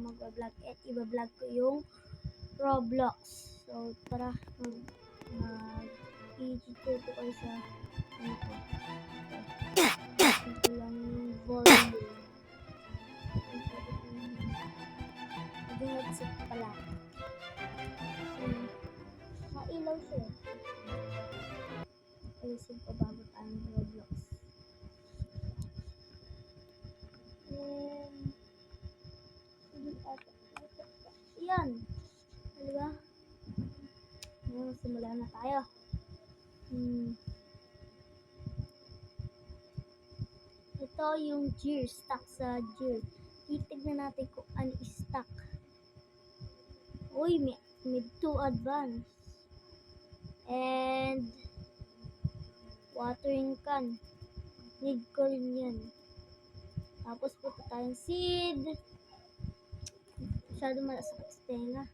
mag-vlog at i-vlog ko yung Roblox. So, tara, mag-i-tutor ko kayo sa ano ko. Ito lang yung volume. Nag-headset pala. Mailaw siya. Alisin ko bago tayo ng Roblox. Yan. Diba? Ngayon, simula na tayo. Ito yung gear. Stock sa gear. Titignan natin kung ano stock. Uy, mid 2 advance. And watering can. Need ko rin yan. Tapos punta tayong seed. Masyado malasakit sa tenga.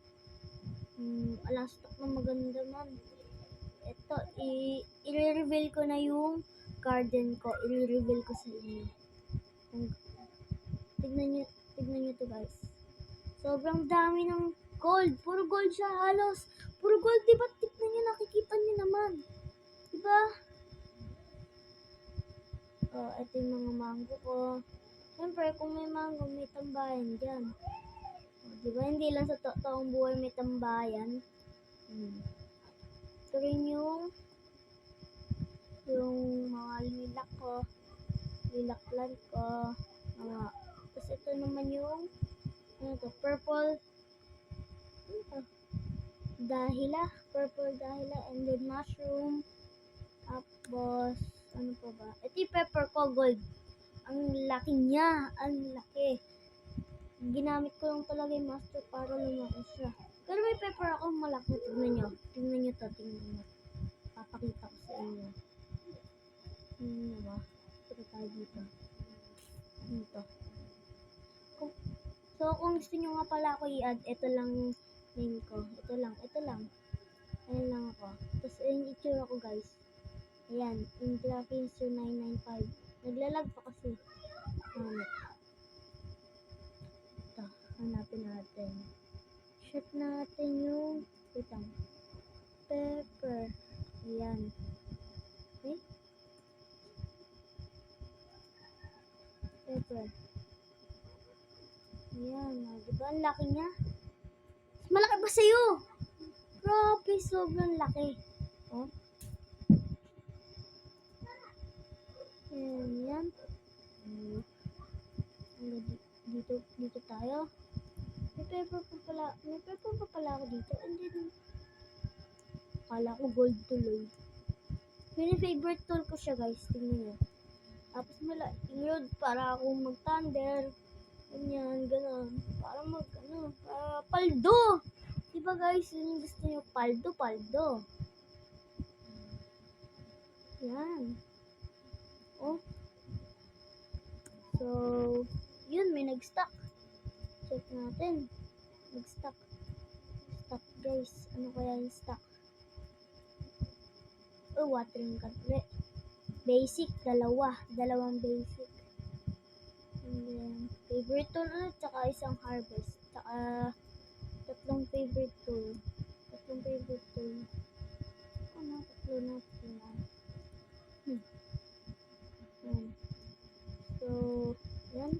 Alang stock na maganda man. Ito, i-reveal ko na yung garden ko. I-reveal ko sa inyo. Tignan nyo to guys. Sobrang dami ng gold. Puro gold siya halos. Puro gold, diba? Tignan nyo, nakikita nyo naman. Diba? Oh, ito yung mga mango ko. Siyempre, kung may mango, may tambayan dyan. Oh, diba? Hindi lang sa totoong buhay may tambayan. Ito rin yung mga lilac ko. Lilac plant ko. Tapos ito naman yung purple dahila. Purple dahila. And then mushroom. Tapos, ano pa ba? Ito yung pepper ko, gold. Ang laki niya. Ang laki. Ginamit ko lang talaga yung master para lumaki siya. Pero may pepper ako malaki. Tignan nyo. Tignan nyo to. Tignan nyo. Papakita ko sa inyo. Tignan nyo ba? Ito tayo dito. Dito. So, kung gusto nyo nga pala ako i-add, ito lang name ko. Ito lang. Ayan lang ako. Tapos, ayun yung itsura ko guys. Ayan. Intrafinster 995. Naglalag pa kasi. Ito. Hanapin natin. Check natin yung pepper. Ayan. Okay? Pepper. Ayan. Diba? Ang laki niya. Malaki pa sa'yo. Grabe. Sobrang laki. Oh. Ayan. Dito tayo. May pepper pa pala ako dito. And then, akala ko gold tuloy. Favorite tool ko siya guys. Tingnan nyo. Tapos road para akong mag-thunder. Ganyan, ganon. Para para paldo. Diba guys, yun yung gusto nyo. Paldo. Yan. Oh. So, yun, may nag-stock. Check natin. Nag-stock. Stock guys. Ano kaya yung stock? Oh, watering can ulit. Basic, dalawang basic. And then, favorite tool ulit, tsaka isang harvest. Tsaka, tatlong favorite tool. Tatlo na. Yan. So, yan.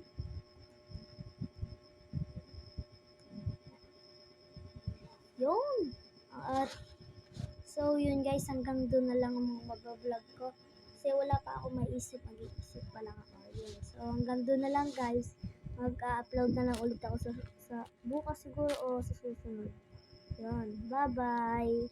Yun. So, yun guys, hanggang doon na lang ang mag-vlog ko. Kasi wala pa ako maisip, mag-iisip pa lang ako. Yun. So, hanggang doon na lang guys. Mag-upload na lang ulit ako sa bukas siguro o sa susunod. Yun. Bye-bye.